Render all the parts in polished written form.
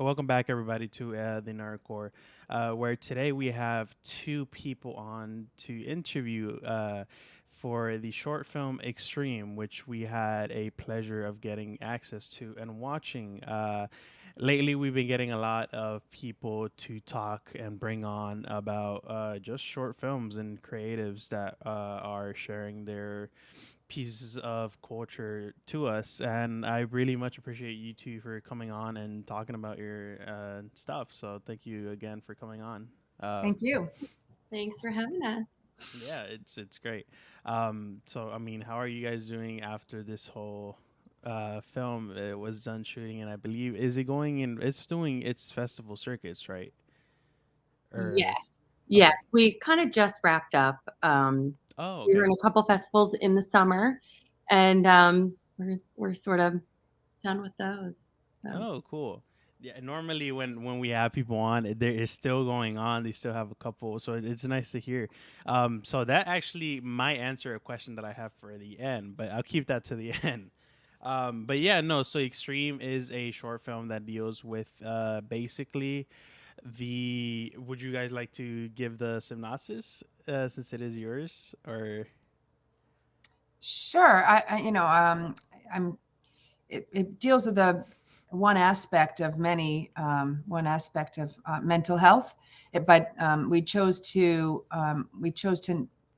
welcome back everybody to the Nerdcore, where today we have two people on to interview for the short film Extreme, which we had a pleasure of getting access to and watching. Lately, we've been getting a lot of people to talk and bring on about just short films and creatives that are sharing their pieces of culture to us, and I really much appreciate you two for coming on and talking about your stuff. So thank you again for coming on. Thank you. Thanks for having us. Yeah, it's great. So I mean, how are you guys doing after this whole film? It was done shooting, and I believe is it going in? It's doing its festival circuits, right? Or Yes. Yes. okay. We kind of just wrapped up. Oh, We were okay. in a couple festivals in the summer, and we're sort of done with those. So Oh, cool. Yeah, normally when we have people on, there is still going on. They still have a couple, so it's nice to hear. So that actually might answer a question that I have for the end, but I'll keep that to the end. But yeah, no. So Extreme is a short film that deals with basically the. Would you guys like to give the synopsis since it is yours, or? Sure. I'm. It deals with the one aspect of many, one aspect of mental health, but we chose to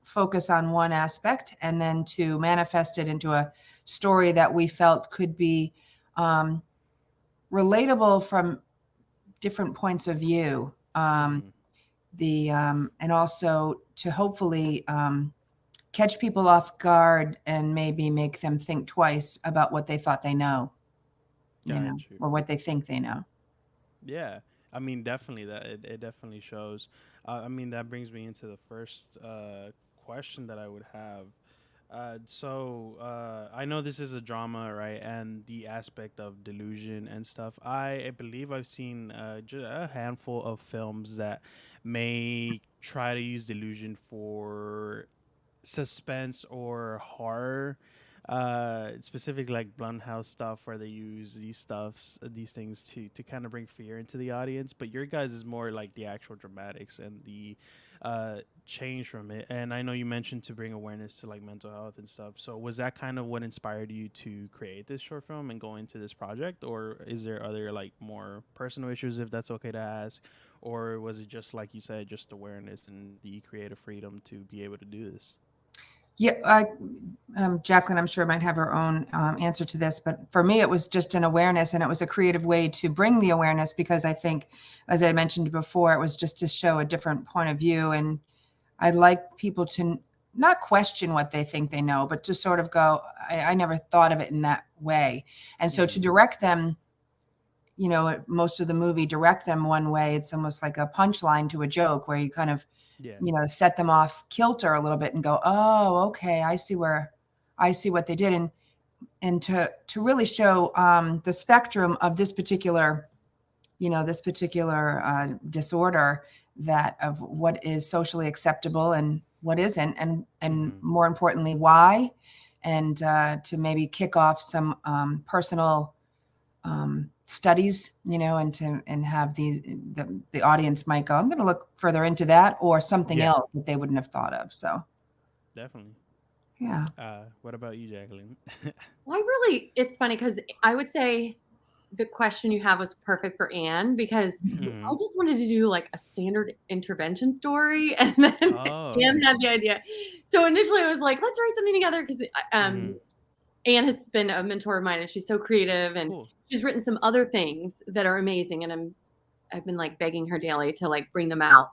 focus on one aspect and then to manifest it into a story that we felt could be um, relatable from different points of view. Mm-hmm. And also to hopefully catch people off guard and maybe make them think twice about what they thought they know, Got you. or what they think they know. Yeah, I mean, definitely that it definitely shows. I mean, that brings me into the first question that I would have. I know this is a drama, right? And the aspect of delusion and stuff. I believe I've seen just a handful of films that may try to use delusion for suspense or horror, specific like Blumhouse stuff where they use these things to kind of bring fear into the audience. But your guys is more like the actual dramatics and the change from it. And I know you mentioned to bring awareness to like mental health and stuff. So was that kind of what inspired you to create this short film and go into this project, or is there other like more personal issues, if that's okay to ask? Or was it just like you said, just awareness and the creative freedom to be able to do this? Yeah, Jaclyn, I'm sure might have her own answer to this, but for me, it was just an awareness, and it was a creative way to bring the awareness because I think, as I mentioned before, it was just to show a different point of view, and I'd like people to not question what they think they know, but to sort of go, I never thought of it in that way, and so to Mm-hmm. direct them, most of the movie, direct them one way, it's almost like a punchline to a joke where you kind of Yeah. set them off kilter a little bit and go, oh, okay, I see what they did. And to really show the spectrum of this particular disorder, that of what is socially acceptable and what isn't, and Mm-hmm. more importantly, why, and to maybe kick off some personal studies, and have the audience might go, I'm going to look further into that or something Yeah, else that they wouldn't have thought of. So, definitely. yeah. What about you, Jacqueline? it's funny because I would say the question you have was perfect for Anne because Hmm. I just wanted to do like a standard intervention story, and then Oh, Anne okay. had the idea. So initially, I was like, let's write something together because Hmm. Anne has been a mentor of mine, and she's so creative, and Cool. she's written some other things that are amazing, and I've been like begging her daily to like bring them out.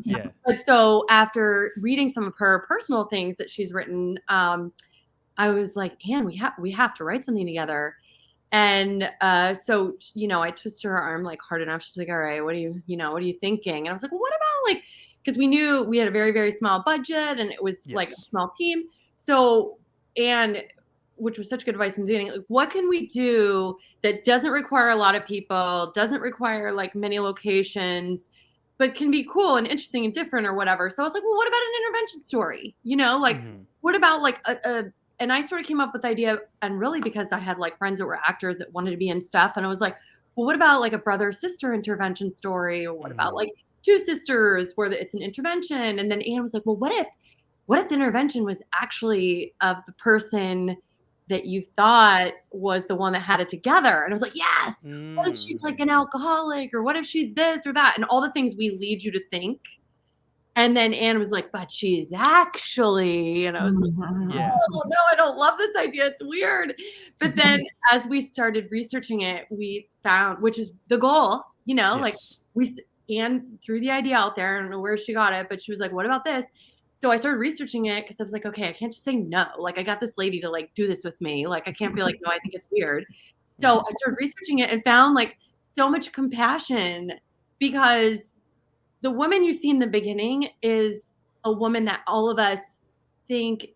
Yeah. But so after reading some of her personal things that she's written, I was like, Anne, we have to write something together. And so I twisted her arm like hard enough. She's like, all right, what are you thinking? And I was like, well, what about like, because we knew we had a very, very small budget and it was like a Yes. small team. So, and which was such good advice in the beginning, like, what can we do that doesn't require a lot of people, doesn't require like many locations, but can be cool and interesting and different or whatever. So I was like, well, what about an intervention story? Like Hmm. what about like and I sort of came up with the idea, and really because I had like friends that were actors that wanted to be in stuff. And I was like, well, what about like a brother-sister intervention story? Or what about Mm-hmm. like two sisters where it's an intervention? And then Anne was like, well, what if the intervention was actually of the person that you thought was the one that had it together? And I was like, yes. What if she's like an alcoholic, or what if she's this or that? And all the things we lead you to think. And then Anne was like, but she's actually, and I was like, Yeah. oh no, I don't love this idea. It's weird. But then as we started researching it, we found, which is the goal, like Yes. Anne threw the idea out there. I don't know where she got it, but she was like, what about this? So I started researching it because I was like, okay, I can't just say no. Like I got this lady to like do this with me. Like I can't be like, no, I think it's weird. So I started researching it and found like so much compassion, because the woman you see in the beginning is a woman that all of us think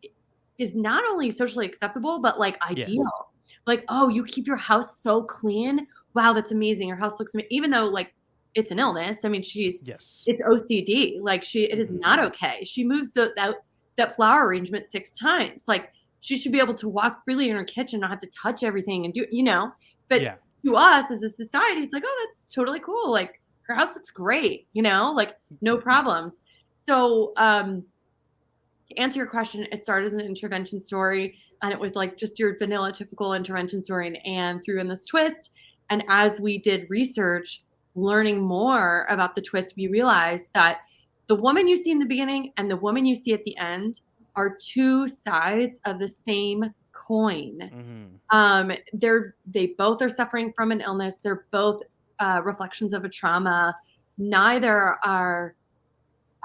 is not only socially acceptable, but like Yes. ideal. Like, oh, you keep your house so clean. Wow, that's amazing. Your house looks amazing. Even though like it's an illness. I mean, Yes. it's OCD. Like it is not okay. She moves that flower arrangement 6 times. Like she should be able to walk freely in her kitchen, not have to touch everything and but Yeah. to us as a society, it's like, oh, that's totally cool. Like her house looks great, like no problems. So to answer your question, it started as an intervention story, and it was like just your vanilla typical intervention story, and Anne threw in this twist. And as we did research, learning more about the twist, we realized that the woman you see in the beginning and the woman you see at the end are two sides of the same coin. They both are suffering from an illness. They're both reflections of a trauma. Neither are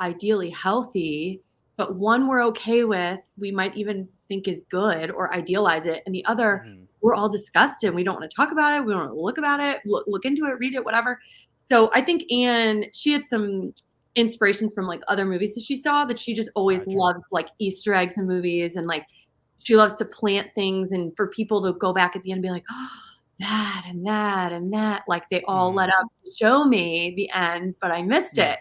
ideally healthy, but one we're okay with, we might even think is good or idealize it, and the other we're all disgusted. We don't want to talk about it. We don't want to look about it, look into it, read it, whatever. So I think Anne, she had some inspirations from like other movies that she saw, that she just always loves like Easter eggs in movies, and like she loves to plant things, and for people to go back at the end and be like, oh, that and that and that, like they all let up to show me the end, but I missed it.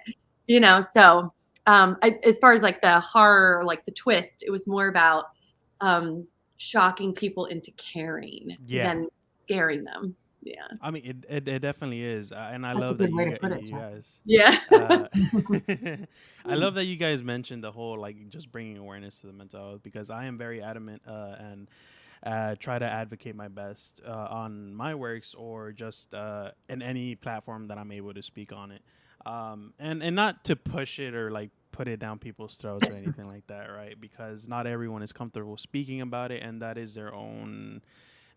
So as far as like the horror, like the twist, it was more about shocking people into caring than scaring them. Yeah. I mean, it definitely is, and I That's a love that good way to put it, you Jack. guys. Yeah. I love that you guys mentioned the whole like just bringing awareness to the mental health, because I am very adamant and try to advocate my best on my works, or just in any platform that I'm able to speak on it, and not to push it or like put it down people's throats or anything like that, right? Because not everyone is comfortable speaking about it, and that is their own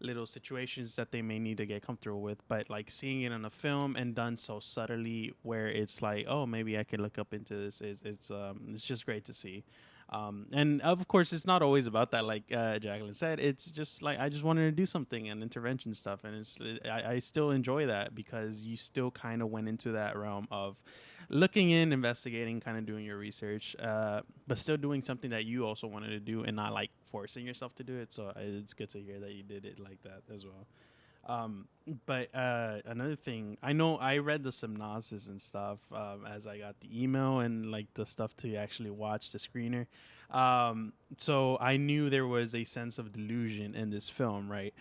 little situations that they may need to get comfortable with. But like seeing it in a film and done so subtly, where it's like, oh, maybe I could look up into this, it's just great to see. And of course, it's not always about that. Like Jaclyn said, it's just like I just wanted to do something and intervention stuff, and I still enjoy that, because you still kind of went into that realm of looking in, investigating, kind of doing your research, but still doing something that you also wanted to do, and not like forcing yourself to do it. So it's good to hear that you did it like that as well. But another thing, I know I read the synopsis and stuff as I got the email and like the stuff to actually watch the screener. So I knew there was a sense of delusion in this film, right?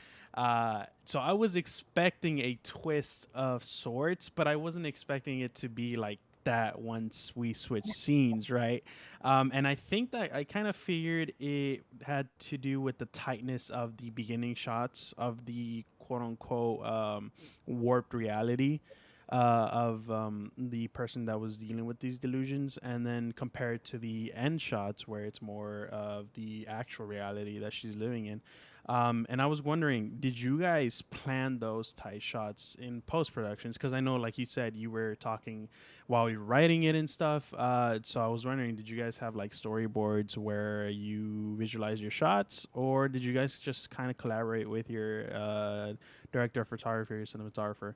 So I was expecting a twist of sorts, but I wasn't expecting it to be like that once we switched scenes, right? And I think that I kind of figured it had to do with the tightness of the beginning shots of the quote unquote warped reality of the person that was dealing with these delusions, and then compared to the end shots where it's more of the actual reality that she's living in. And I was wondering, did you guys plan those tight shots in post productions? Because I know, like you said, you were talking while you're writing it and stuff. So I was wondering, did you guys have like storyboards where you visualize your shots, or did you guys just kind of collaborate with your director of photography or cinematographer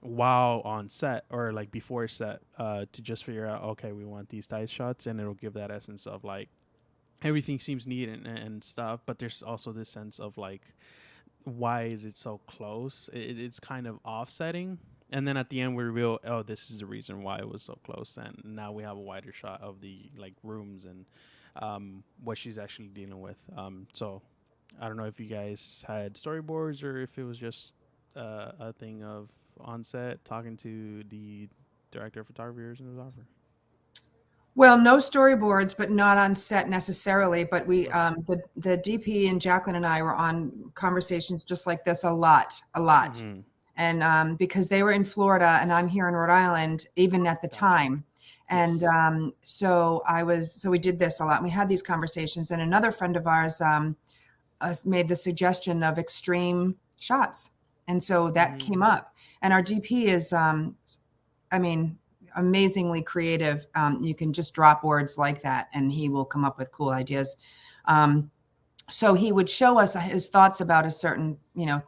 while on set, or like before set, to just figure out, okay, we want these tight shots, and it'll give that essence of like everything seems neat and stuff, but there's also this sense of like, why is it so close? It's kind of offsetting, and then at the end we reveal, oh, this is the reason why it was so close, and now we have a wider shot of the like rooms and what she's actually dealing with. So I don't know if you guys had storyboards or if it was just a thing of on set talking to the director of photography or cinematographer? Well, no storyboards, but not on set necessarily. But we, Okay. the DP and Jaclyn and I were on conversations just like this a lot. Mm-hmm. And because they were in Florida and I'm here in Rhode Island, even at the Gotcha. time. And Yes. so we did this a lot. We had these conversations, and another friend of ours made the suggestion of extreme shots, and so that came Mm-hmm. up. And our DP is, I mean, amazingly creative. You can just drop words like that, and he will come up with cool ideas. Um, so he would show us his thoughts about a certain,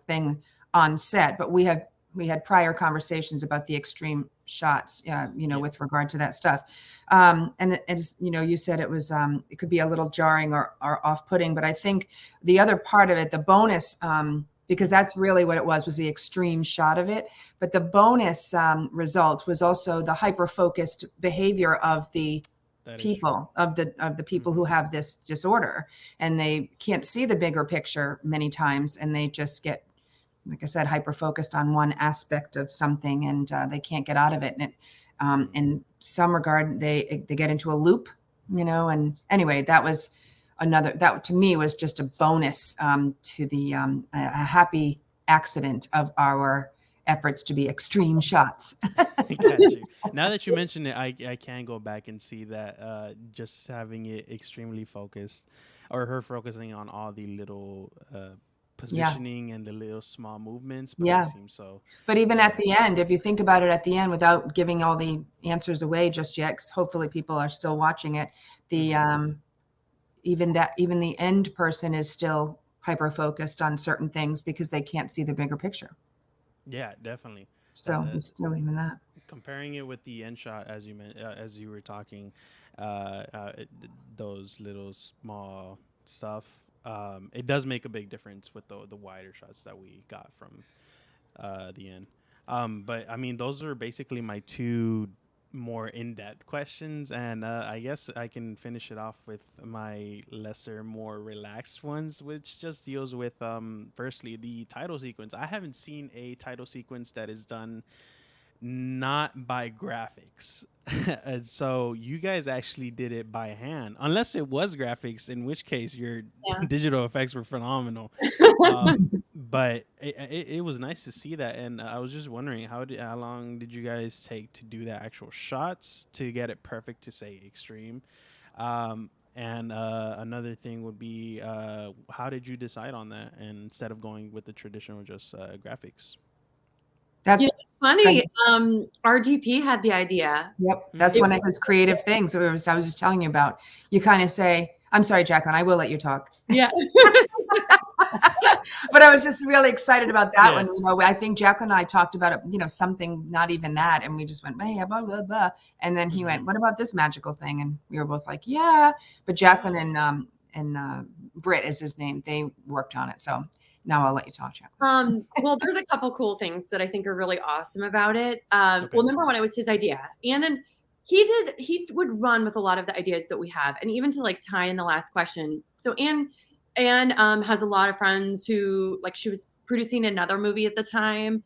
thing on set, but we had prior conversations about the extreme shots, Yeah. with regard to that stuff. And as you said, it was, it could be a little jarring or off-putting, but I think the other part of it, the bonus, because Mm-hmm. that's really what it was the extreme shot of it. But the bonus result was also the hyper-focused behavior of the That is true. people, of the people Mm-hmm. who have this disorder, and they can't see the bigger picture many times, and they just get, like I said, hyper focused on one aspect of something, and they can't get out of it. And Mm-hmm. in some regard, they get into a loop, And anyway, that was another, that to me was just a bonus, to the a happy accident of our efforts to be extreme shots. Got you. Now that you mention it, I can go back and see that just having it extremely focused, or her focusing on all the little Yeah, positioning and the little small movements, but they yeah. seem so. But even Yeah. at the end, if you think about it at the end, without giving all the answers away just yet, because hopefully people are still watching it, the Hmm. even the end person is still hyper focused on certain things because they can't see the bigger picture. Yeah, definitely. So That there's still even that. comparing it with the end shot as as you were talking, those little small stuff, it does make a big difference with the wider shots that we got from the end. But I mean, those are basically my two more in-depth questions, and I guess I can finish it off with my lesser, more relaxed ones, which just deals with firstly the title sequence. I haven't seen a title sequence that is done not by graphics. And so you guys actually did it by hand, unless it was graphics, in which case your Yeah. digital effects were phenomenal. But it was nice to see that, and I was just wondering how long did you guys take to do the actual shots to get it perfect to say extreme? And another thing would be how did you decide on that, and instead of going with the traditional just graphics? Yeah, That's it's funny. Our DP had the idea. Yep, that's It one Mm. of his creative things. I was just telling you about. You kind of say, "I'm sorry, Jacqueline, I will let you talk." yeah. But I was just really excited about that Yeah. one. I think Jacqueline and I talked about it, something not even that, and we just went, "Hey, blah blah blah," and then he went, Hmm. "What about this magical thing?" And we were both like, "Yeah." But Jacqueline and Britt is his name. They worked on it. So now I'll let you talk, Jacqueline. Well, there's a couple cool things that I think are really awesome about it. Okay. Well, number one, it was his idea. And then he would run with a lot of the ideas that we have. And even to like tie in the last question. So Anne has a lot of friends who like she was producing another movie at the time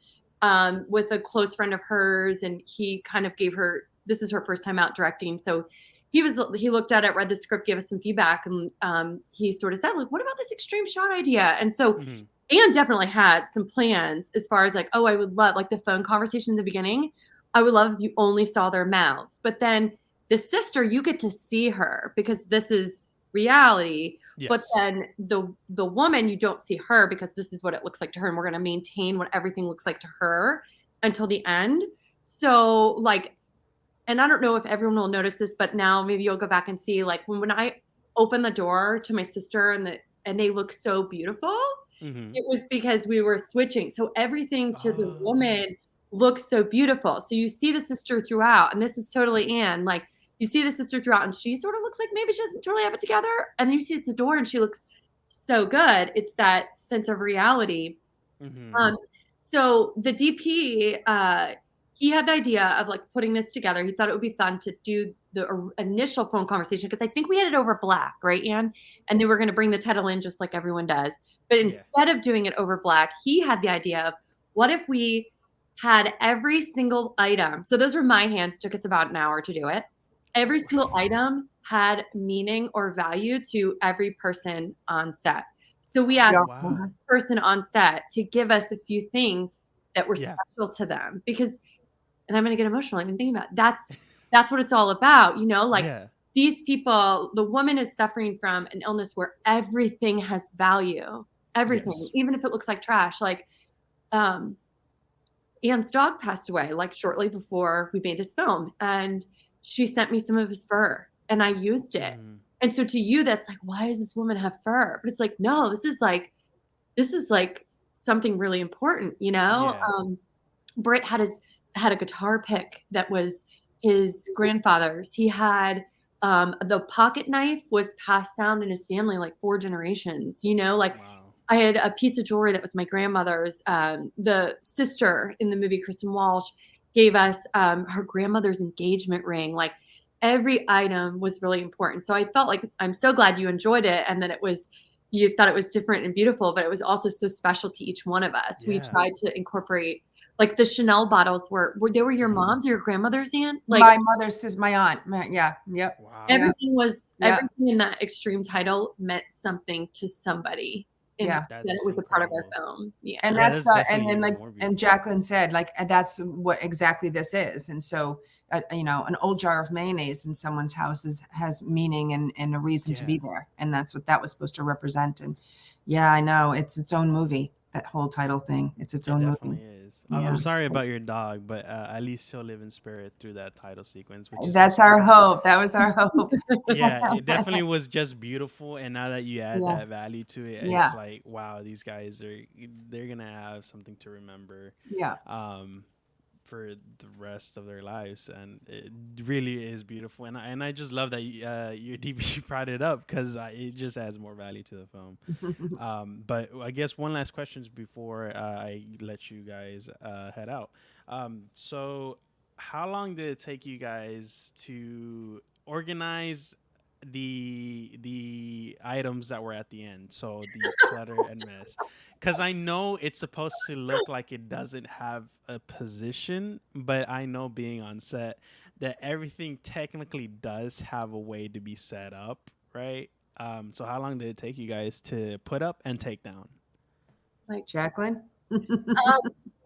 with a close friend of hers, and he kind of gave her this is her first time out directing. So he looked at it, read the script, gave us some feedback, and he sort of said, like, what about this extreme shot idea? And so Hmm. Anne definitely had some plans as far as like, oh, I would love like the phone conversation in the beginning. I would love if you only saw their mouths. But then the sister, you get to see her because this is reality. But Yes. then the woman, you don't see her because this is what it looks like to her. And we're gonna maintain what everything looks like to her until the end. So like, and I don't know if everyone will notice this, but now maybe you'll go back and see like when I open the door to my sister and they look so beautiful, Hmm. it was because we were switching. So everything to the Oh. woman looks so beautiful. So you see the sister throughout, and this was totally Anne. Like you see the sister throughout, and she sort of looks like maybe she doesn't totally have it together. And then you see at the door, and she looks so good. It's that sense of reality. Hmm. Um, so the DP, he had the idea of like putting this together. He thought it would be fun to do the initial phone conversation because I think we had it over Black, right, Anne? And they were going to bring the title in just like everyone does. But Yeah. instead of doing it over Black, he had the idea of what if we had every single item? So those were my hands. It took us about an hour to do it. Every single item had meaning or value to every person on set. So we asked Wow. each person on set to give us a few things that were Yeah. special to them, because, and I'm going to get emotional even thinking about it, that's what it's all about, you know, like Yeah. these people, the woman is suffering from an illness where everything has value, everything, Yes. even if it looks like trash. Like, Ian's dog passed away like shortly before we made this film, and she sent me some of his fur and I used it. Mm. And so to you, that's like, why does this woman have fur? But it's like, no, this is like something really important, you know? Yeah. Britt had a guitar pick that was his grandfather's. He had the pocket knife was passed down in his family like 4 generations, you know, like Wow. I had a piece of jewelry that was my grandmother's. The sister in the movie, Kristen Walsh, gave us her grandmother's engagement ring. Like every item was really important. So I felt like I'm so glad you enjoyed it and that you thought it was different and beautiful, but it was also so special to each one of us. We Yeah. tried to incorporate, like the Chanel bottles were they were your mom's or your grandmother's, aunt? Like My mother's is my aunt. Yeah. Yep. Wow. everything was Yeah. everything in that extreme title meant something to somebody. And Yeah. that it was a part of our incredible. film. Yeah. And Yeah, that's that's and definitely then like even more and beautiful. Jaclyn said, like that's what exactly this is. And so you know, an old jar of mayonnaise in someone's house has meaning and a reason to Yeah. be there, and that's what that was supposed to represent. And yeah, I know it's its own movie. That whole title thing, it's its It own definitely movie. is. I'm Yeah, sorry about your dog, but at least he'll live in spirit through that title sequence, which is that's just our beautiful. hope. That was our hope. Yeah, it definitely was just beautiful. And now that you add Yeah, that value to it, yeah, it's like, wow, these guys they're gonna have something to remember. yeah. Um, for the rest of their lives, and it really is beautiful. And I just love that your DB brought it up because it just adds more value to the film. But I guess one last questions before I let you guys head out. So how long did it take you guys to organize the items that were at the end? So the clutter and mess, because I know it's supposed to look like it doesn't have a position, but I know being on set that everything technically does have a way to be set up, right? So how long did it take you guys to put up and take down? Like, Jaclyn.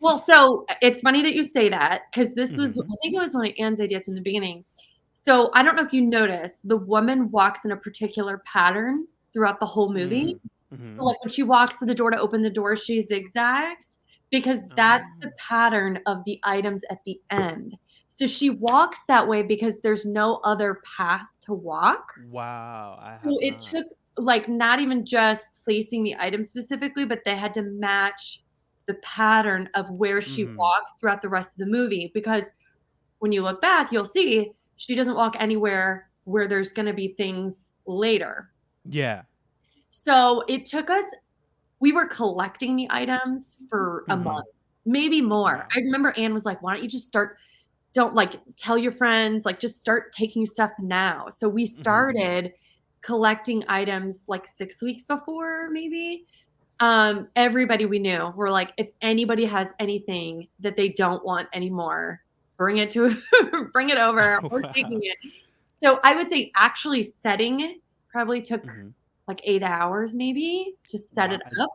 well, so it's funny that you say that because this was, Mm-hmm. I think it was one of Anne's ideas from the beginning. So I don't know if you noticed, the woman walks in a particular pattern throughout the whole movie. Mm-hmm. So like when she walks to the door to open the door, she zigzags because that's the pattern of the items at the end. So she walks that way because there's no other path to walk. Wow, I So have it not. took like not even just placing the item specifically, but they had to match the pattern of where she Mm-hmm. walks throughout the rest of the movie. Because when you look back, you'll see she doesn't walk anywhere where there's going to be things later. Yeah. So it took us, we were collecting the items for a Mm-hmm. month, maybe more. Wow. I remember Anne was like, why don't you just start, don't like tell your friends, like just start taking stuff now. So we Mm-hmm. started collecting items like 6 weeks before, maybe. Everybody we knew were like, if anybody has anything that they don't want anymore, bring it to bring it over. We're taking Wow. it. So I would say actually setting it probably took Mm-hmm. like 8 hours maybe to set Wow. it up.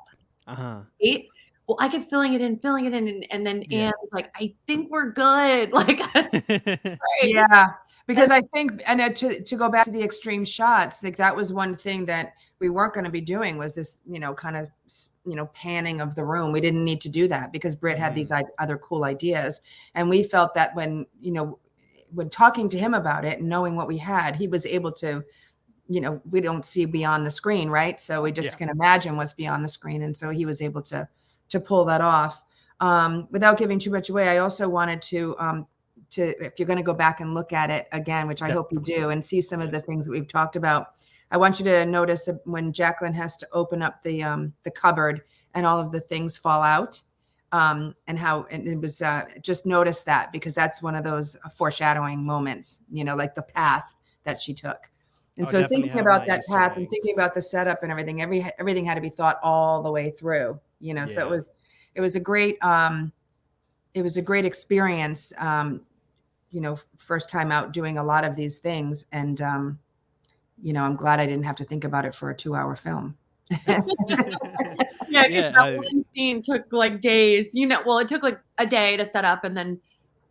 Uh-huh. 8. Well, I kept filling it in, and then Yeah. Anne was like, I think we're good. Like, right. Yeah, because I think, and to go back to the extreme shots, like that was one thing that we weren't going to be doing was this, you know, kind of, you know, panning of the room. We didn't need to do that because Britt had these other cool ideas, and we felt that when, you know, when talking to him about it and knowing what we had, he was able to, you know, we don't see beyond the screen, right? So we just Yeah. can imagine what's beyond the screen, and so he was able to pull that off. Without giving too much away, I also wanted to if you're going to go back and look at it again, which I hope you do, and see some of the Yes. things that we've talked about, I want you to notice that when Jaclyn has to open up the cupboard and all of the things fall out, and how and it was just notice that, because that's one of those foreshadowing moments, you know, like the path that she took. And I'll so definitely thinking have about my that Easter path and egg. thinking about the setup and everything, everything had to be thought all the way through, you know, so it Yeah. was, it was a great experience. First time out doing a lot of these things, and I'm glad I didn't have to think about it for a 2-hour film. Yeah, because Yeah, that one scene took like days. Well, it took like a day to set up, and then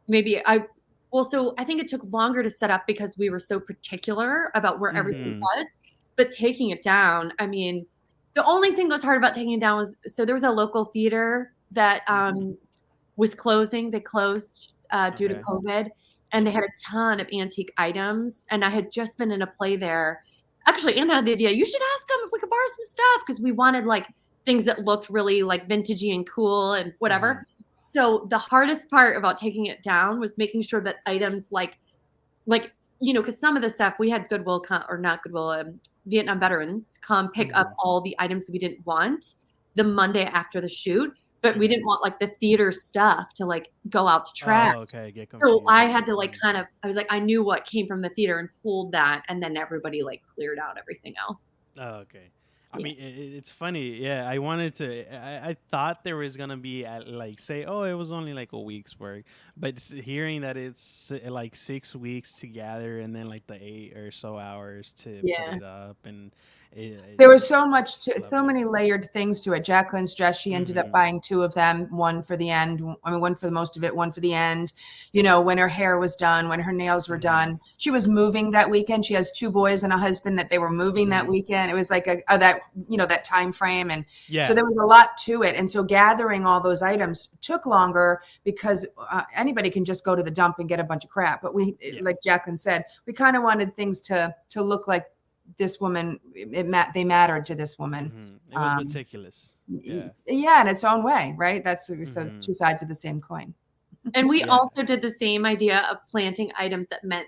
so I think it took longer to set up because we were so particular about where everything was. But taking it down, I mean, the only thing that was hard about taking it down was, so there was a local theater that was closing. They closed due to okay. COVID, and they had a ton of antique items. And I had just been in a play there. Actually, Anna had the idea, you should ask them if we could borrow some stuff, because we wanted like things that looked really like vintagey and cool and whatever. So the hardest part about taking it down was making sure that items like because some of the stuff we had Goodwill or not Goodwill, Vietnam veterans come pick up all the items that we didn't want the Monday after the shoot, but we didn't want like the theater stuff to like go out to trash. Oh, okay. Get So confused. I had to like I was like, I knew what came from the theater and pulled that, and then everybody like cleared out everything else. Oh, okay. I Yeah. mean, it's funny. Yeah, I wanted to. I thought there was gonna be like say, oh, it was only like a week's work, but hearing that it's like 6 weeks to gather and then like the 8 or so hours to put Yeah. it up, and There was it's so much, so lovely. many layered things to it. Jaclyn's dress, she ended up buying 2 of them, one for the end. I mean, one for the most of it, one for the end. When her hair was done, when her nails were done. She was moving that weekend. She has 2 boys and a husband that they were moving that weekend. It was like that time frame. And so there was a lot to it. And so gathering all those items took longer because anybody can just go to the dump and get a bunch of crap. But like Jaclyn said, we kind of wanted things to look like this woman, they mattered to this woman. It was meticulous. Yeah, in its own way, right? That's so 2 sides of the same coin. And we also did the same idea of planting items that meant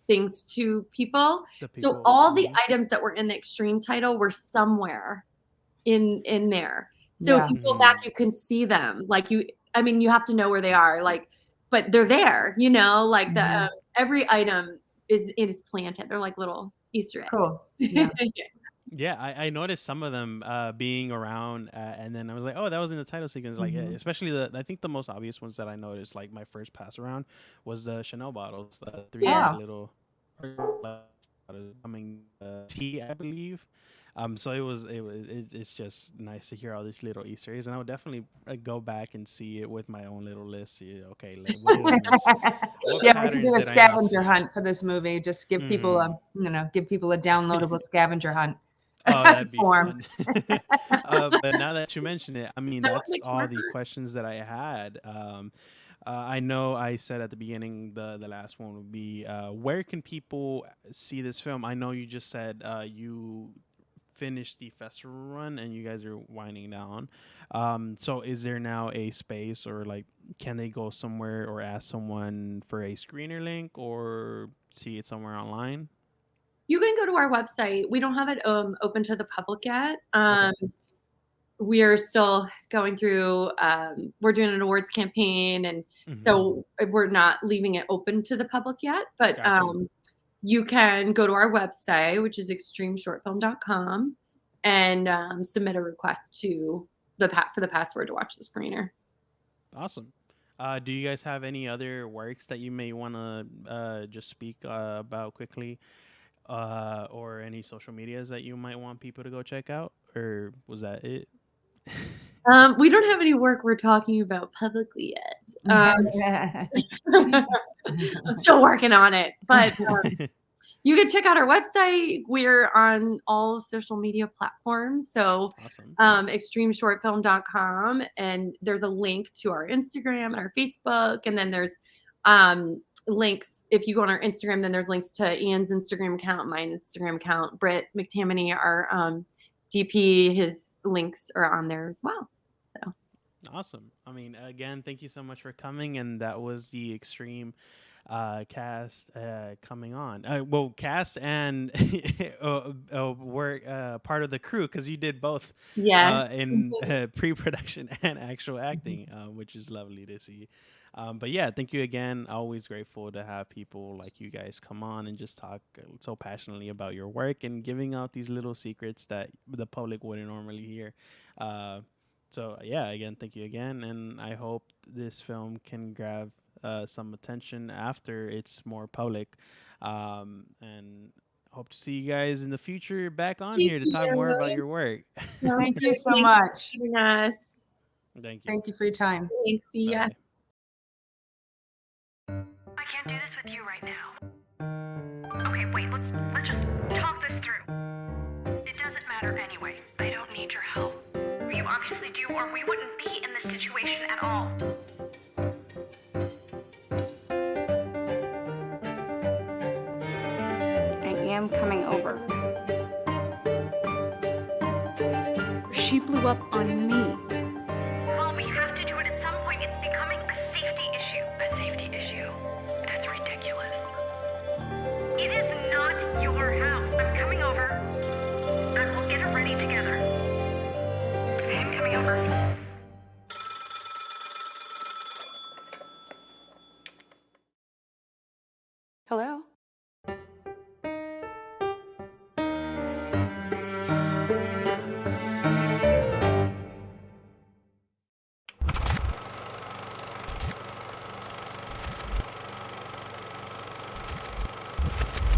things to people. So all the items that were in the extreme title were somewhere in there. So if you go back, you can see them. Like you have to know where they are. Like, but they're there. Like the every item is planted. They're like little Easter eggs. Cool. Yeah. Yeah, I noticed some of them being around, and then I was like, oh, that was in the title sequence. Like, especially I think the most obvious ones that I noticed, like my first pass around, was the Chanel bottles, 3 little coming tea, I believe. So it's just nice to hear all these little Easter eggs, and I would definitely go back and see it with my own little list. Okay, what we should do a scavenger hunt for this movie. Just give people a downloadable scavenger hunt. Oh, that'd be fun. But now that you mention it, I mean, that's all the questions that I had. I know I said at the beginning the last one would be where can people see this film? I know you just said you finished the festival run and you guys are winding down. So is there now a space, or like can they go somewhere or ask someone for a screener link or see it somewhere online? You can go to our website. We don't have it open to the public yet. We're still going through, we're doing an awards campaign, and so we're not leaving it open to the public yet. But you can go to our website, which is extremeshortfilm.com, and submit a request to for the password to watch the screener. Awesome. Do you guys have any other works that you may want to just speak about quickly? Or any social medias that you might want people to go check out, or was that it? We don't have any work we're talking about publicly yet. I'm still working on it, but you can check out our website. We're on all social media platforms. So extremeshortfilm.com, and there's a link to our Instagram and our Facebook, and then there's links. If you go on our Instagram, then there's links to Ian's Instagram account, my Instagram account, Britt McTammany, our DP, his links are on there as well. So awesome. I mean, again, thank you so much for coming, and that was the Extreme cast coming on. Cast and were part of the crew, because you did both in pre-production and actual acting, which is lovely to see. But yeah, thank you again. Always grateful to have people like you guys come on and just talk so passionately about your work and giving out these little secrets that the public wouldn't normally hear. So yeah, again, thank you again, and I hope this film can grab some attention after it's more public, and hope to see you guys in the future back on Thank here to talk more about you. your work. Thank you so Thanks much. for having us. Thank you. Thank you for your time. Thanks. See ya. Bye. I can't do this with you right now. Okay, wait, let's just talk this through. It doesn't matter anyway. I don't need your help. You obviously do, or we wouldn't be in this situation at all. I am coming over. She blew up on me. Well, we have to do it at some point. It's becoming a safety issue. A safety issue? That's ridiculous. It is not your house. I'm coming over, and we'll get it ready together. I am coming over.